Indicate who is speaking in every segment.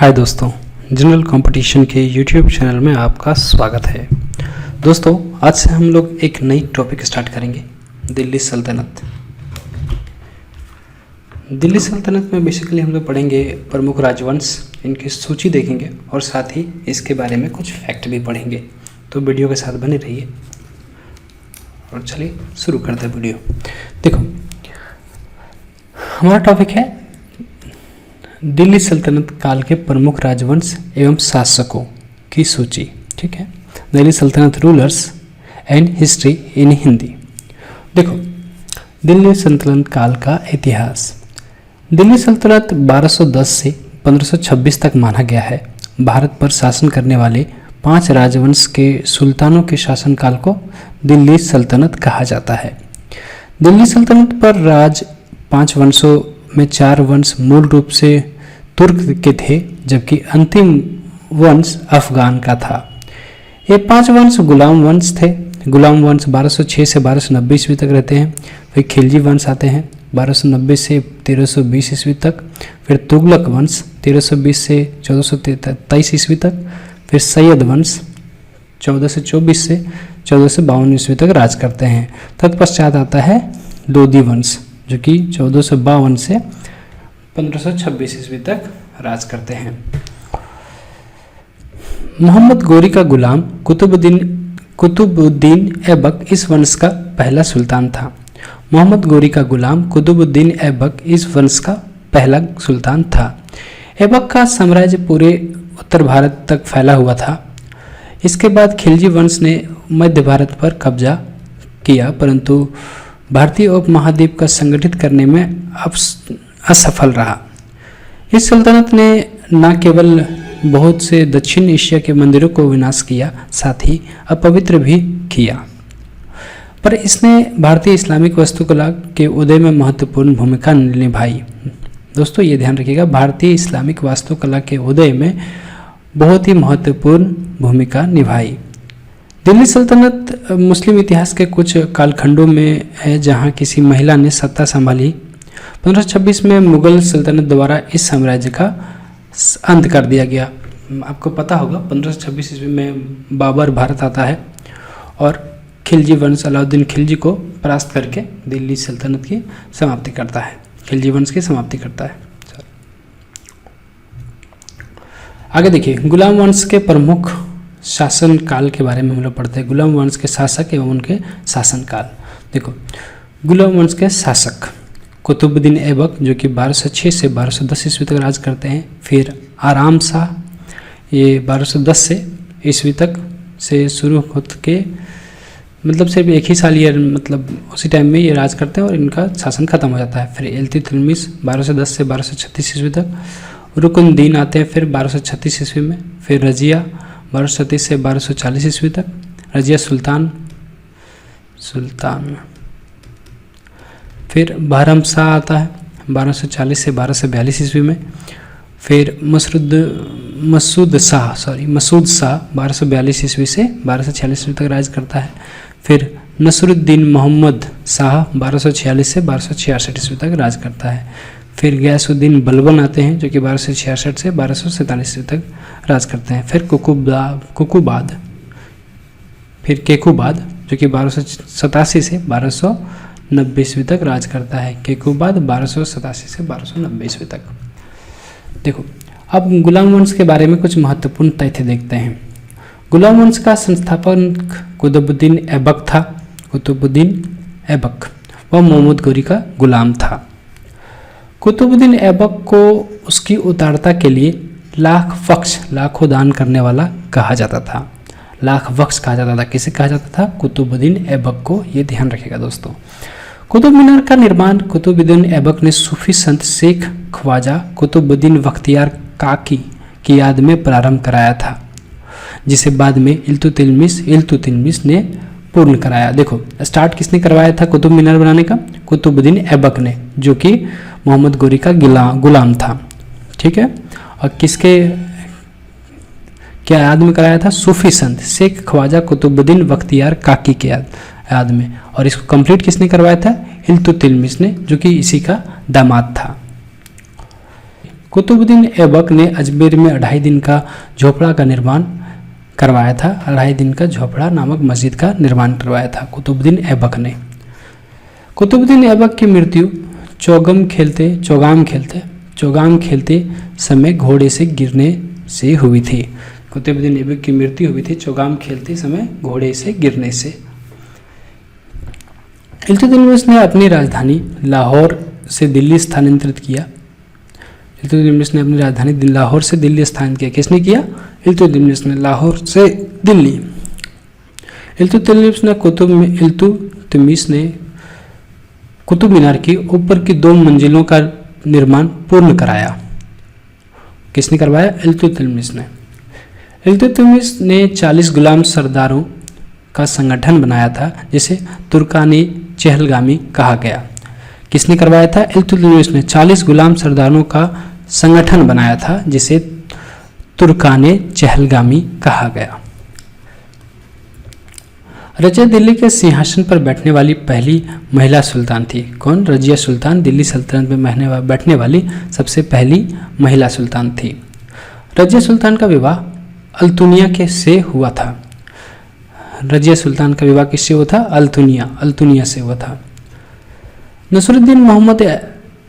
Speaker 1: हाय दोस्तों, general competition के YouTube channel में आपका स्वागत है। दोस्तों, आज से हम लोग एक नई टॉपिक स्टार्ट करेंगे, दिल्ली सल्तनत। दिल्ली सल्तनत में बेसिकली हम लोग पढ़ेंगे प्रमुख राजवंश, इनकी सूची देखेंगे और साथ ही इसके बारे में कुछ फैक्ट भी पढ़ेंगे। तो वीडियो के साथ बने रहिए और चलिए शुरू करते हैं वीडियो। देखो, हमारा टॉपिक है दिल्ली सल्तनत काल के प्रमुख राजवंश एवं शासकों की सूची। ठीक है, दिल्ली सल्तनत rulers and history in Hindi. देखो, दिल्ली सल्तनत काल का इतिहास। दिल्ली सल्तनत 1210 से 1526 तक माना गया है। भारत पर शासन करने वाले 5 राजवंश के सुल्तानों के शासनकाल को दिल्ली सल्तनत कहा जाता है। दिल्ली सल्तनत पर राज 5 वंशों में 4 वंश मूल रूप से तुर्क के थे, जबकि अंतिम वंश अफगान का था। ये 5 वंश गुलाम वंश थे। गुलाम वंश 1206 से 1290 ईस्वी तक रहते हैं। फिर खिलजी वंश आते हैं 1290 से 1320 ईस्वी तक। फिर तुगलक वंश 1320 से 1423 ईस्वी तक। फिर सैयद वंश 1424 से 1452 ईस्वी तक राज करते हैं। तत्पश्चात आता है लोधी वंश, जो कि 1452 से 1526 ईस्वी तक राज करते हैं। मोहम्मद गोरी का गुलाम कुतुबुद्दीन ऐबक इस वंश का पहला सुल्तान था। मोहम्मद गोरी का गुलाम कुतुबुद्दीन ऐबक इस वंश का पहला सुल्तान था। ऐबक का साम्राज्य पूरे उत्तर भारत तक फैला हुआ था। इसके बाद खिलजी वंश ने मध्य भारत पर कब्जा किया, परंतु भारतीय उपमहाद्वीप का संगठित करने में असफल रहा। इस सल्तनत ने न केवल बहुत से दक्षिण एशिया के मंदिरों को विनाश किया, साथ ही अपवित्र भी किया, पर इसने भारतीय इस्लामिक वास्तुकला के उदय में महत्वपूर्ण भूमिका निभाई। दोस्तों, ये ध्यान रखिएगा, भारतीय इस्लामिक वास्तुकला के उदय में बहुत ही महत्वपूर्ण भूमिका निभाई। दिल्ली सल्तनत मुस्लिम इतिहास के कुछ कालखंडों में है जहां किसी महिला ने सत्ता संभाली। 1526 में मुगल सल्तनत द्वारा इस साम्राज्य का अंत कर दिया गया। आपको पता होगा 1526 ईस्वी में बाबर भारत आता है और खिलजी वंश अलाउद्दीन खिलजी को परास्त करके दिल्ली सल्तनत की समाप्ति करता है, खिलजी वंश की समाप्ति करता है। आगे देखिए, गुलाम वंश के प्रमुख शासन काल के बारे में हम लोग पढ़ते हैं। गुलाम वंश के शासक एवं उनके शासनकाल। देखो, गुलाम वंश के शासक कुतुबुद्दीन ऐबक, जो कि 1206 से 1210 ईस्वी तक राज करते हैं। फिर आराम शाह, ये 1210 से ईस्वी तक से शुरू होकर के मतलब सिर्फ एक ही साल, ये मतलब उसी टाइम में ये राज करते हैं और इनका शासन खत्म हो जाता है। फिर इल्तुतमिश 1210 से 1236 ईस्वी तक। रुकनुद्दीन आते हैं फिर 1236 ईस्वी में। फिर रजिया 1237 से 1240 ईस्वी तक। रजिया सुल्तान। फिर बहरम शाह आता है 1240 से 1242 ईस्वी में। फिर मसूद शाह 1242 ईस्वी से 1246 ईस्वी तक राज करता है। फिर नसरुद्दीन मोहम्मद शाह 1246 से 1266 ईस्वी तक राज करता है। फिर गयासुद्दीन बलबन आते हैं, जो कि 1266 से 1247 ईस्वी तक राज करते हैं। फिर केकुबाद, जो कि 1287 से 1290 ईस्वी तक राज करता है। केकुबाद 1287 से 1290 ईस्वी तक। देखो, अब गुलाम वंश के बारे में कुछ महत्वपूर्ण तथ्य देखते हैं। गुलाम वंश का संस्थापक कुतुबुद्दीन ऐबक था। कुतुबुद्दीन ऐबक वह मोहम्मद गोरी का गुलाम था। कुतुबुद्दीन ऐबक को उसकी उदारता के लिए लाखों दान करने वाला कहा जाता था। लाख बख्श कहा जाता था। किसे कहा जाता था? कुतुबुद्दीन ऐबक को। ये ध्यान रखिएगा दोस्तों। कुतुब मीनार का निर्माण कुतुबुद्दीन ऐबक ने सूफी संत शेख ख्वाजा कुतुबुद्दीन बख्तियार काकी की याद में प्रारंभ कराया था, जिसे बाद में इल्तुतमिश ने पूर्ण कराया। देखो, स्टार्ट किसने करवाया था कुतुब मीनार बनाने का? कुतुबुद्दीन ऐबक ने, जो कि मोहम्मद गोरी का गुलाम था। ठीक है, और किसके क्या याद में कराया था? सूफी संत शेख ख्वाजा कुतुबुद्दीन बख्तियार काकी के याद में। और इसको कंप्लीट किसने करवाया था? इल्तुतमिश ने, जो कि इसी का दामाद था। कुतुबुद्दीन ऐबक ने अजमेर में 2.5 दिन का झोपड़ा का निर्माण करवाया था। 2.5 दिन का झोपड़ा नामक मस्जिद का निर्माण करवाया था कुतुबुद्दीन ऐबक ने। कुतुबुद्दीन ऐबक की मृत्यु चौगाम खेलते समय घोड़े से गिरने से हुई थी। कुतुबुद्दीन ऐबक की मृत्यु हुई थी चौगाम खेलते समय घोड़े से गिरने से। इल्तुतमिश ने अपनी राजधानी लाहौर से दिल्ली स्थानांतरित किया। इल्तुतमिश ने अपनी राजधानी लाहौर से दिल्ली स्थानांतरित किया। किसने किया? इल्तुतमिश ने लाहौर से दिल्ली। इल्तुतमिश ने कुतुब मीनार की ऊपर की 2 मंजिलों का निर्माण पूर्ण कराया। किसने करवाया? इल्तुतमिश ने। इल्तुतमिश ने 40 गुलाम सरदारों का संगठन बनाया था जिसे तुर्कानी चहलगामी कहा गया। किसने करवाया था? इल्तुतमिश ने 40 गुलाम सरदारों का संगठन बनाया था जिसे तुर्काने चहलगामी कहा गया। रजिया दिल्ली के सिंहासन पर बैठने वाली पहली महिला सुल्तान थी। कौन? रजिया सुल्तान दिल्ली सल्तनत में बैठने वाली सबसे पहली महिला सुल्तान थी। रजिया सुल्तान का विवाह अल्तुनिया से हुआ था। रजिया सुल्तान का विवाह किससे हुआ था? अल्तुनिया से हुआ था। नसरुद्दीन मोहम्मद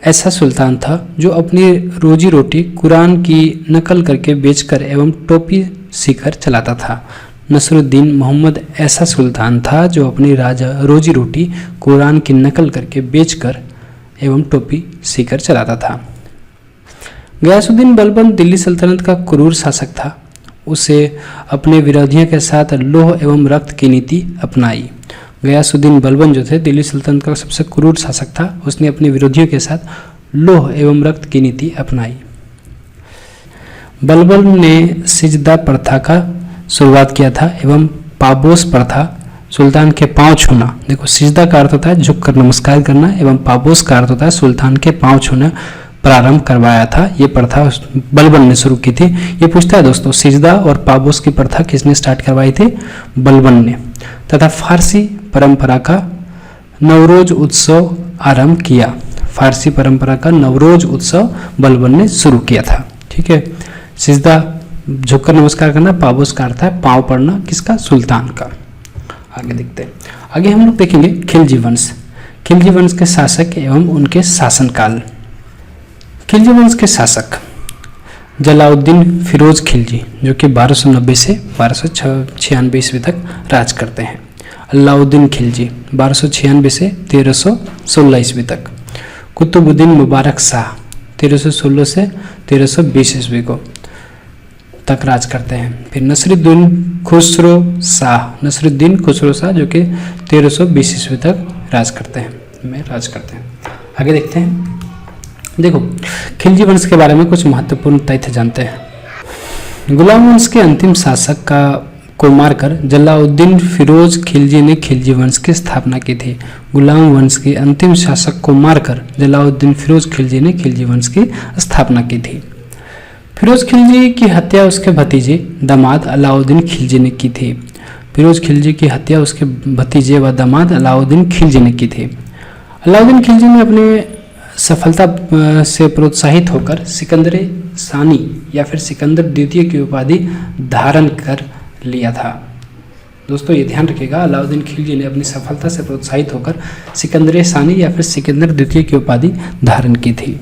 Speaker 1: ऐसा सुल्तान था जो अपनी रोजी रोटी कुरान की नकल करके बेचकर एवं टोपी सीकर चलाता था। नसरुद्दीन मोहम्मद ऐसा सुल्तान था जो अपनी रोजी रोटी कुरान की नकल करके बेचकर एवं टोपी सीकर चलाता था। गयासुद्दीन बलबन दिल्ली सल्तनत का क्रूर शासक था। उसे अपने विरोधियों के साथ लौह एवं रक्त की नीति अपनाई। गयासुद्दीन बलबन जो थे दिल्ली सल्तनत का सबसे क्रूर शासक था। उसने अपने विरोधियों के साथ लौह एवं रक्त की नीति अपनाई। बलबन ने सिजदा प्रथा का शुरुआत किया था एवं पाबोस प्रथा सुल्तान के पांव छूना। देखो, सिजदा का अर्थ होता है झुककर नमस्कार करना एवं पाबोस का अर्थ होता है सुल्तान के पांव छूना प्रारंभ करवाया था। ये प्रथा बलबन ने शुरू की थी। ये पूछता है दोस्तों, सिजदा और पाबोस की प्रथा किसने स्टार्ट करवाई थी? बलबन ने। तथा फारसी परंपरा का नवरोज उत्सव आरंभ किया। फारसी परंपरा का नवरोज उत्सव बलबन ने शुरू किया था। ठीक है, सिजदा झुककर नमस्कार करना, पाबोस का अर्थ है पांव पड़ना, किसका? सुल्तान का। आगे देखते हैं। आगे हम लोग देखेंगे खिलजी वंश। खिलजी वंश के शासक एवं उनके शासनकाल। खिलजी वंश के शासक जलाउद्दीन फिरोज खिलजी जो कि 1290 से 1296 ईस्वी तक राज करते हैं। अलाउद्दीन खिलजी 1296 से 1316 ईस्वी तक। कुतुबुद्दीन मुबारक शाह 1316 से 1320 ईस्वी को तक राज करते हैं। फिर नसरुद्दीन खुसरो शाह जो कि 1320 ईस्वी तक राज करते हैं। आगे देखते हैं। देखो, खिलजी वंश के बारे में कुछ महत्वपूर्ण तथ्य जानते हैं। गुलाम वंश के अंतिम शासक को मारकर जलाउद्दीन फिरोज खिलजी ने खिलजी वंश की स्थापना की थी। गुलाम वंश के अंतिम शासक को मारकर जलाउद्दीन फिरोज खिलजी ने खिलजी वंश की स्थापना की थी। फिरोज खिलजी की हत्या उसके भतीजे दामाद अलाउद्दीन खिलजी ने की थी। फिरोज खिलजी की हत्या उसके भतीजे व दामाद अलाउद्दीन खिलजी ने की थी। अलाउद्दीन खिलजी ने अपने सफलता से प्रोत्साहित होकर सिकंदर सानी या फिर सिकंदर द्वितीय की उपाधि धारण कर लिया था। दोस्तों ये ध्यान रखिएगा, अलाउद्दीन खिलजी ने अपनी सफलता से प्रोत्साहित होकर सिकंदर सानी या फिर सिकंदर द्वितीय की उपाधि धारण की थी।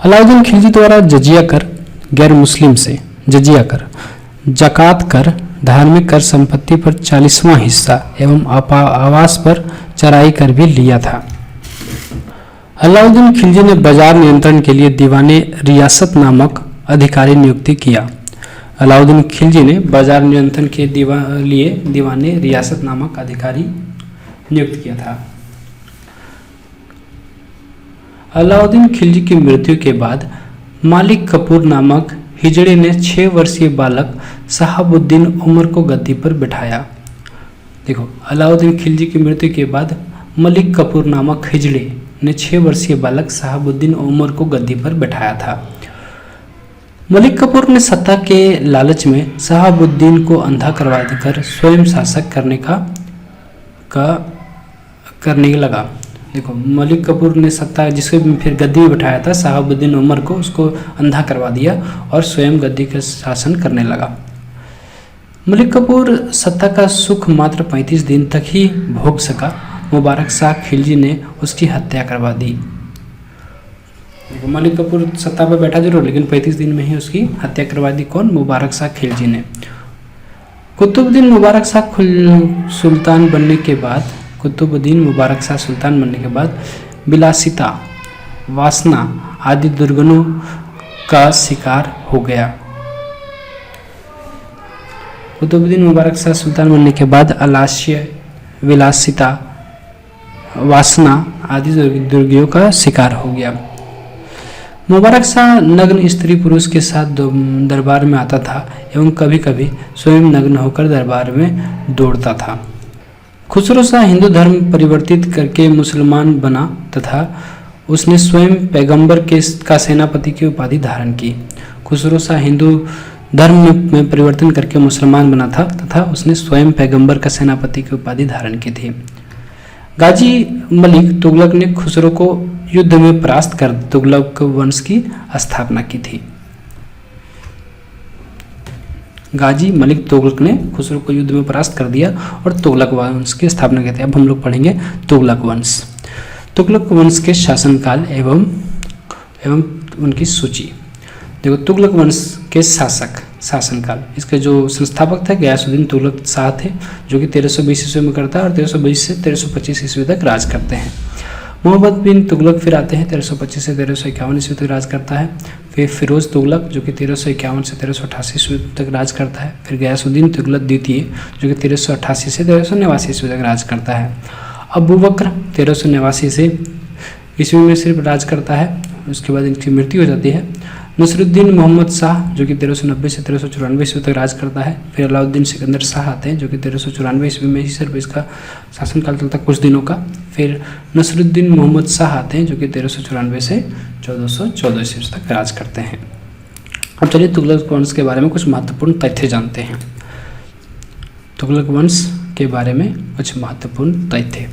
Speaker 1: अलाउद्दीन खिलजी द्वारा जजिया कर, गैर मुस्लिम से जजिया कर, जकात कर, धार्मिक कर, संपत्ति पर 40वां हिस्सा एवं आवास पर चराई कर भी लिया था। अलाउद्दीन खिलजी ने बाजार नियंत्रण के लिए दीवाने रियासत नामक अधिकारी नियुक्ति किया। अलाउद्दीन खिलजी ने बाजार नियंत्रण के लिए दीवाने रियासत नामक अधिकारी नियुक्त किया था। अलाउद्दीन खिलजी की मृत्यु के बाद मालिक कपूर नामक हिजड़े ने 6 वर्षीय बालक शहाबुद्दीन उमर को गद्दी पर बिठाया। देखो, अलाउद्दीन खिलजी की मृत्यु के बाद मलिक कपूर नामक हिजड़े ने 6 वर्षीय बालक शहाबुद्दीन उमर को गद्दी पर बिठाया था। मलिक कपूर ने सत्ता के लालच में शहाबुद्दीन को अंधा करवा देकर स्वयं शासक करने लगा। देखो मलिक कफूर ने सत्ता जिसको फिर गद्दी में बैठाया था शहाबुद्दीन उमर को, उसको अंधा करवा दिया और स्वयं गद्दी का शासन करने लगा। मलिक कफूर सत्ता का सुख मात्र 35 दिन तक ही भोग सका। मुबारक शाह खिलजी ने उसकी हत्या करवा दी। देखो मलिक कफूर सत्ता पर बैठा जरूर, लेकिन 35 दिन में ही उसकी हत्या करवा दी। कौन? मुबारक शाह खिलजी ने। कुतुबुद्दीन मुबारक शाह सुल्तान बनने के बाद कुतुबुद्दीन मुबारक शाह सुल्तान बनने के बाद विलासिता, वासना आदि दुर्गुणों का शिकार हो गया। कुतुबुद्दीन मुबारक शाह सुल्तान बनने के बाद आलस्य, विलासिता, वासना आदि दुर्गुणों का शिकार हो गया। मुबारक शाह नग्न स्त्री पुरुष के साथ दरबार में आता था एवं कभी कभी स्वयं नग्न होकर दरबार में दौड़ता था। खुसरो शाह हिंदू धर्म परिवर्तित करके मुसलमान बना तथा उसने स्वयं पैगंबर का सेनापति की उपाधि धारण की। खुसरो शाह हिंदू धर्म में परिवर्तन करके मुसलमान बना था तथा उसने स्वयं पैगंबर का सेनापति की उपाधि धारण की थी। गाजी मलिक तुगलक ने खुसरो को युद्ध में परास्त कर तुगलक वंश की स्थापना की थी। गाजी मलिक तुगलक ने खुसरो को युद्ध में परास्त कर दिया और तुगलक वंश की स्थापना की थी। अब हम लोग पढ़ेंगे तुगलक वंश। तुगलक वंश के शासनकाल एवं उनकी सूची। देखो तुगलक वंश के शासनकाल, इसके जो संस्थापक थे गयासुद्दीन तुगलक शाह थे, जो कि 1320 ईस्वी में करता है और 1320 से 1325 ईस्वी तक राज करते हैं। मोहम्मद बिन तुगलक फिर आते हैं, 1325 से 1351 ईस्वी तक राज करता है। फिर फिरोज तुगलक जो कि 1351 से 1388 ईस्वी तक राज करता है। फिर गयासुद्दीन तुगलक द्वितीय जो कि 1388 से 1389 ईस्वी तक राज करता है। अबू बकर 1389 से ईस्वी में सिर्फ राज करता है, उसके बाद इनकी मृत्यु हो जाती है। नसरुद्दीन मोहम्मद शाह जो कि 1390 से 1394 ईस्वी तक राज करता है। फिर अलाउद्दीन सिकंदर शाह आते हैं जो कि 1394 ईस्वी में ही सिर्फ इसका शासनकाल चलता है कुछ दिनों का। फिर नसरुद्दीन मोहम्मद शाह आते हैं जो कि 1394 से 1414 ईस्वी तक राज करते हैं। अब चलिए तुगलक वंश के बारे में कुछ महत्वपूर्ण तथ्य जानते हैं। तुगलक वंश के बारे में कुछ महत्वपूर्ण तथ्य।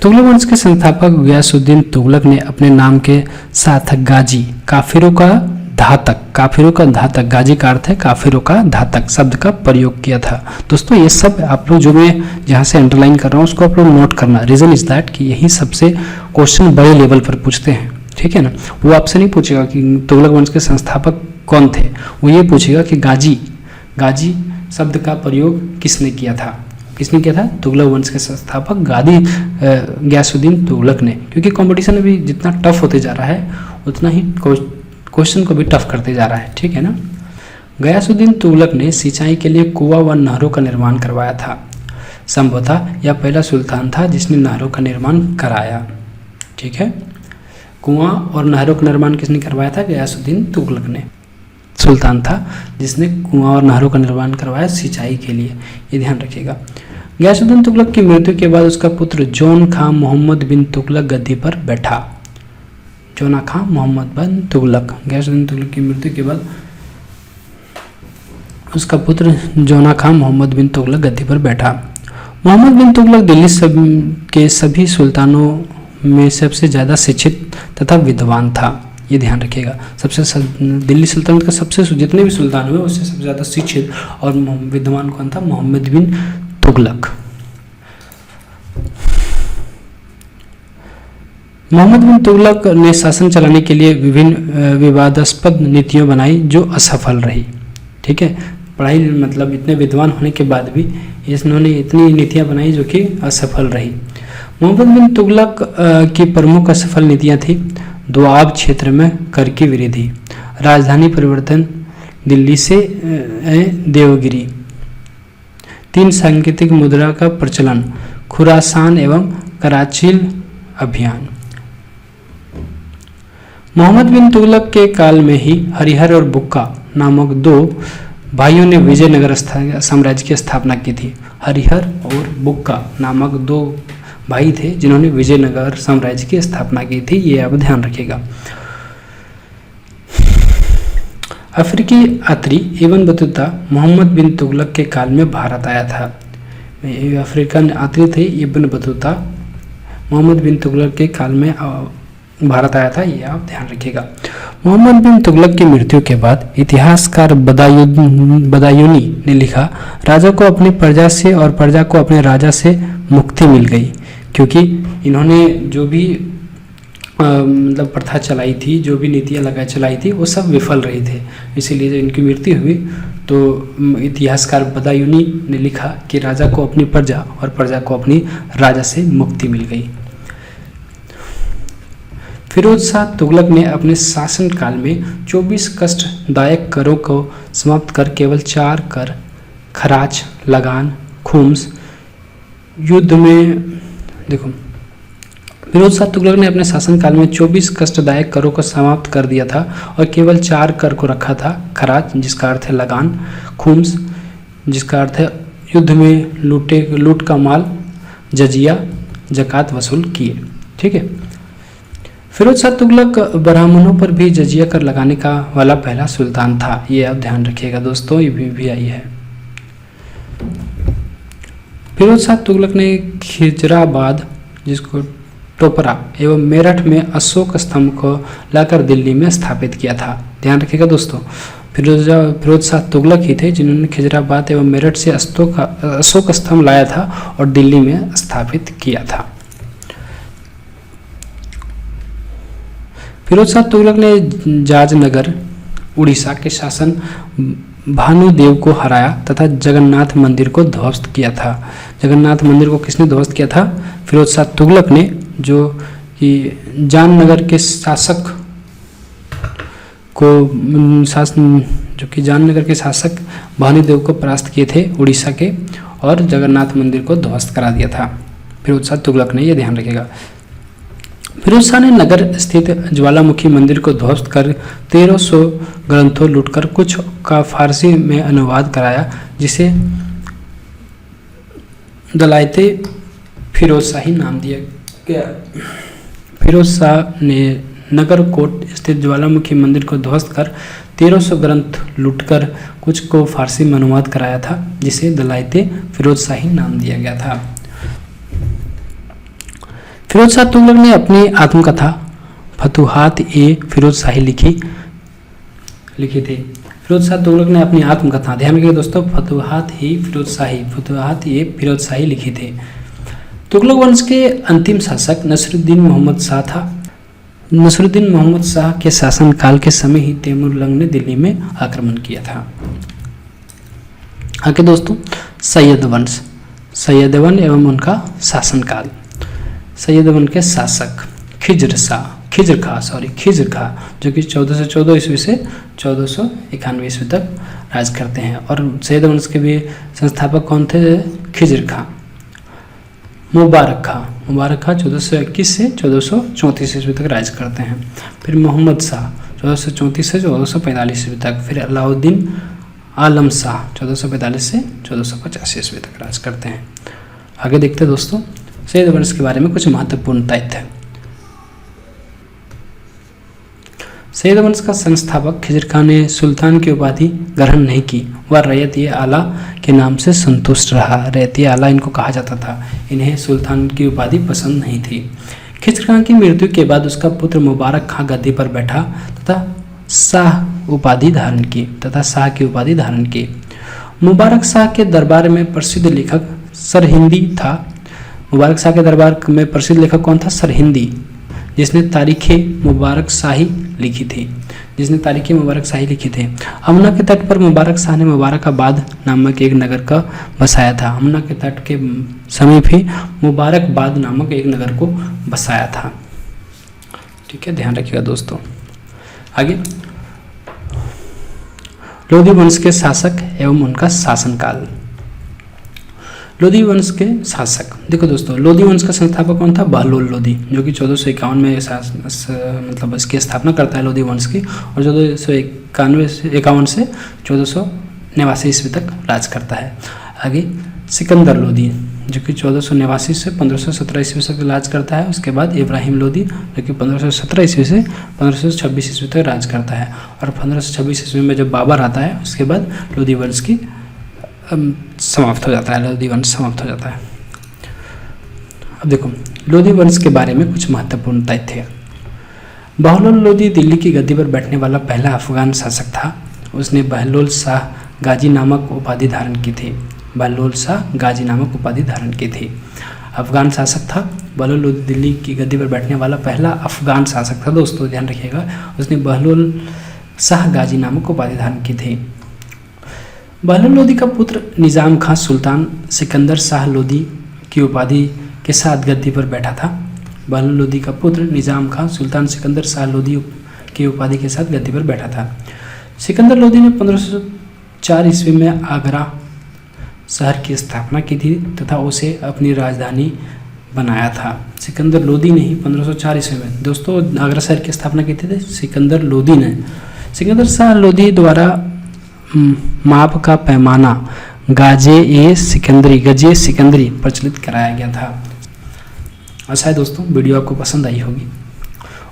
Speaker 1: तुगलक वंश के संस्थापक गयासुद्दीन तुगलक ने अपने नाम के साथ गाजी, काफिरों का धातक, गाजी का अर्थ है काफिरों का धातक शब्द का प्रयोग किया था। दोस्तों ये सब आप लोग जो मैं जहाँ से अंडरलाइन कर रहा हूँ उसको आप लोग नोट करना। रीजन इज दैट कि यही सबसे क्वेश्चन बड़े लेवल पर पूछते हैं, ठीक है ना। वो आपसे नहीं पूछेगा कि तुगलक वंश के संस्थापक कौन थे, वो ये पूछेगा कि गाजी शब्द का प्रयोग किसने किया था। तुगलक वंश के संस्थापक गयासुद्दीन तुगलक ने। क्योंकि कंपटीशन अभी जितना टफ होते जा रहा है उतना ही क्वेश्चन को भी टफ करते जा रहा है, ठीक है ना। गयासुद्दीन तुगलक ने सिंचाई के लिए कुआं व नहरों का निर्माण करवाया था। संभवतः यह पहला सुल्तान था जिसने नहरों का निर्माण कराया, ठीक है। कुआं और नहरों का निर्माण किसने करवाया था? गयासुद्दीन तुगलक ने। सुल्तान था जिसने कुआं और नहरों का निर्माण करवाया सिंचाई के लिए, ये ध्यान रखिएगा। गयासुद्दीन तुगलक की मृत्यु के बाद उसका पुत्र जौन खां मोहम्मद बिन तुगलक गद्दी पर बैठा। जौना खां मोहम्मद बिन तुगलक, गयासुद्दीन तुगलक की मृत्यु के बाद उसका पुत्र जौना खां मोहम्मद बिन तुगलक गद्दी पर बैठा। मोहम्मद बिन तुगलक दिल्ली के सभी सुल्तानों में सबसे ज़्यादा शिक्षित तथा विद्वान था, ये ध्यान रखिएगा। दिल्ली सल्तनत का सबसे जितने भी सुल्तान हुए उससे सबसे ज़्यादा शिक्षित और विद्वान कौन था? मोहम्मद बिन तुगलक। मोहम्मद बिन तुगलक ने शासन चलाने के लिए विभिन्न विवादास्पद नीतियां बनाई जो असफल रही, ठीक है। पढ़ाई मतलब इतने विद्वान होने के बाद भी इन्होंने इतनी नीतियां बनाई जो कि असफल रही। मोहम्मद बिन तुगलक की प्रमुख असफल नीतियां थी दोआब क्षेत्र में कर की वृद्धि, राजधानी परिवर्तन दिल्ली से देवगिरी, 3 सांकेतिक मुद्रा का प्रचलन, खुरासान एवं कराचिल अभियान। मोहम्मद बिन तुगलक के काल में ही हरिहर और बुक्का नामक 2 भाइयों ने विजयनगर साम्राज्य की स्थापना की थी। हरिहर और बुक्का नामक 2 भाई थे जिन्होंने विजयनगर साम्राज्य की स्थापना की थी, ये आप ध्यान रखिएगा। अफ्रीकी यात्री इब्न बतूता मोहम्मद बिन तुगलक के काल में भारत आया था। अफ्रीकन यात्री थे इब्न बतूता, मोहम्मद बिन तुगलक के काल में भारत आया था, ये आप ध्यान रखिएगा। मोहम्मद बिन तुगलक की मृत्यु के बाद इतिहासकार बदायूनी ने लिखा, राजा को अपनी प्रजा से और प्रजा को अपने राजा से मुक्ति मिल गई, क्योंकि इन्होंने जो भी मतलब प्रथा चलाई थी, जो भी नीतियाँ चलाई थी, वो सब विफल रही थे। इसीलिए जब इनकी मृत्यु हुई तो इतिहासकार बदायूनी ने लिखा कि राजा को अपनी प्रजा और प्रजा को अपनी राजा से मुक्ति मिल गई। फिरोज शाह तुगलक ने अपने शासनकाल में 24 कष्टदायक करों को समाप्त कर केवल 4 कर खराज, लगान, खुम्स युद्ध में देखो फिरोज शाह तुगलक ने अपने शासनकाल में 24 कष्टदायक करों को समाप्त कर दिया था और केवल 4 कर को रखा था, खराज जिसका अर्थ है लगान, खुम्स जिसका अर्थ है युद्ध में लूट का माल, जजिया जकात वसूल किए। ठीक है, फिरोज शाह तुगलक ब्राह्मणों पर भी जजिया कर लगाने का वाला पहला सुल्तान था, ये आप ध्यान रखिएगा दोस्तों, ये भी आई है। फिरोज शाह तुगलक ने खिजराबाद जिसको टोपरा एवं मेरठ में अशोक स्तंभ को लाकर दिल्ली में स्थापित किया था। ध्यान रखिएगा दोस्तों, फिरोज शाह तुगलक ही थे जिन्होंने खिजराबाद एवं मेरठ से अशोक स्तंभ लाया था और दिल्ली में स्थापित किया था। फिरोज शाह तुगलक ने जाजनगर उड़ीसा के शासन भानुदेव को हराया तथा जगन्नाथ मंदिर को ध्वस्त किया था। जगन्नाथ मंदिर को किसने ध्वस्त किया था? फिरोज शाह तुगलक ने, जो कि जाननगर के शासक भानुदेव को परास्त किए थे उड़ीसा के, और जगन्नाथ मंदिर को ध्वस्त करा दिया था फिरोज शाह तुगलक ने, ये ध्यान रखिएगा। फिरोज शाह ने नगर स्थित ज्वालामुखी मंदिर को ध्वस्त कर 1300 ग्रंथों लूटकर कुछ का फारसी में अनुवाद कराया, जिसे दलाइते फिरोज शाही नाम दिया गया। फिरोज शाह ने नगरकोट स्थित ज्वालामुखी मंदिर को ध्वस्त कर 1300 ग्रंथ लूटकर कुछ को फारसी में अनुवाद कराया था, जिसे दलाइते फिरोज शाही नाम दिया गया था। फिरोज शाह तुगलक ने अपनी आत्मकथा फतुहात-ए-फिरोज शाही लिखी थी। फिरोज शाह तुगलक ने अपनी आत्मकथा, ध्यान रखिएगा दोस्तों, फतुहात-ए-फिरोज शाही लिखी थी। तुगलक वंश के अंतिम शासक नसरुद्दीन मोहम्मद शाह था। नसरुद्दीन मोहम्मद शाह के शासनकाल के समय ही तैमूरलंग ने दिल्ली में आक्रमण किया था। आगे दोस्तों, सैयद वंश, सैयदवन एवं उनका शासनकाल। सैयदवन के शासक खिजर खां, जो कि 1414 ईस्वी से 1491 ईस्वी तक राज करते हैं। और सैयद वंश के भी संस्थापक कौन थे? खिजर खां। मुबारक खां 1421 से 1434 ईस्वी तक राज करते हैं। फिर मोहम्मद शाह 1434 से 1445 ईस्वी तक। फिर अलाउद्दीन आलम शाह 1445 से 1485 ईस्वी तक राज करते हैं। आगे देखते हैं दोस्तों सैयद वंश के बारे में कुछ महत्वपूर्ण तथ्य। सैयद वंश का संस्थापक खिजर खां ने सुल्तान की उपाधि ग्रहण नहीं की, वह रैयत-ए-आला के नाम से संतुष्ट रहा। रैयत-ए-आला इनको कहा जाता था, इन्हें सुल्तान की उपाधि पसंद नहीं थी। खिजर खां की मृत्यु के बाद उसका पुत्र मुबारक खां गद्दी पर बैठा तथा शाह की उपाधि धारण की। मुबारक शाह के दरबार में प्रसिद्ध लेखक सरहिंदी था। मुबारक शाह के दरबार में प्रसिद्ध लेखक कौन था? सरहिंदी, जिसने तारीख़े मुबारक शाही लिखी थी। अमना के तट पर मुबारक शाह ने मुबारकाबाद नामक एक नगर का बसाया था। अमना के तट के समीप ही मुबारकबाद नामक एक नगर को बसाया था। ठीक है, ध्यान रखिएगा दोस्तों। आगे, लोधी वंश के शासक एवं उनका शासनकाल। लोधी वंश के शासक, देखो दोस्तों, लोधी वंश का संस्थापक कौन था? बहलोल लोधी, जो कि 1451 में मतलब इसकी स्थापना करता है लोधी वंश की, और 1451 से 1489 ईस्वी तक राज करता है। आगे सिकंदर लोधी, जो कि 1489 से 1517 ईस्वी तक राज करता है। उसके बाद इब्राहिम लोधी, जो कि 1517 ईस्वी से 1526 ईस्वी तक राज करता है। और 1526 ईस्वी में जब बाबर आता है, उसके बाद लोधी वंश की समाप्त हो जाता है, लोधी वंश समाप्त हो जाता है। अब देखो लोधी वंश के बारे में कुछ महत्वपूर्ण तथ्य। बहलोल लोधी दिल्ली की गद्दी पर बैठने वाला पहला अफगान शासक था। उसने बहलोल शाह गाजी नामक उपाधि धारण की थी। बहलोल शाह गाजी नामक उपाधि धारण की थी। अफगान शासक था। बहलोल लोधी दिल्ली की गद्दी पर बैठने वाला पहला अफगान शासक था। दोस्तों ध्यान रखिएगा, उसने बहलोल शाह गाजी नामक उपाधि धारण की थी। बहलोल लोधी का पुत्र निज़ाम खां सुल्तान सिकंदर शाह लोधी की उपाधि के साथ गद्दी पर बैठा था। बहलोल लोधी का पुत्र निज़ाम खां सुल्तान सिकंदर शाह लोधी की उपाधि के साथ गद्दी पर बैठा था। सिकंदर लोधी ने 1504 ईस्वी में आगरा शहर की स्थापना की थी तथा उसे अपनी राजधानी बनाया था। सिकंदर लोधी ने ही 1504 ईस्वी में दोस्तों आगरा शहर की स्थापना की थी सिकंदर लोधी ने। सिकंदर शाह लोधी द्वारा माप का पैमाना गजे सिकंदरी प्रचलित कराया गया था। आशा है दोस्तों वीडियो आपको पसंद आई होगी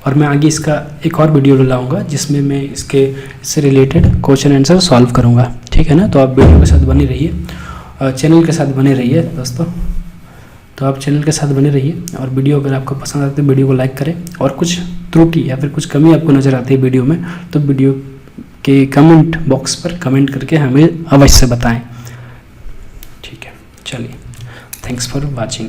Speaker 1: और मैं आगे इसका एक और वीडियो लाऊंगा जिसमें मैं इससे रिलेटेड क्वेश्चन आंसर सॉल्व करूंगा। ठीक है ना, तो आप वीडियो के साथ बने रहिए, चैनल के साथ बने रहिए दोस्तों। तो आप चैनल के साथ बने रहिए और वीडियो अगर आपको पसंद आती है तो वीडियो को लाइक करें और कुछ त्रुटि या फिर कुछ कमी आपको नज़र आती है वीडियो में तो वीडियो के कमेंट बॉक्स पर कमेंट करके हमें अवश्य बताएं। ठीक है, चलिए, थैंक्स फॉर वॉचिंग।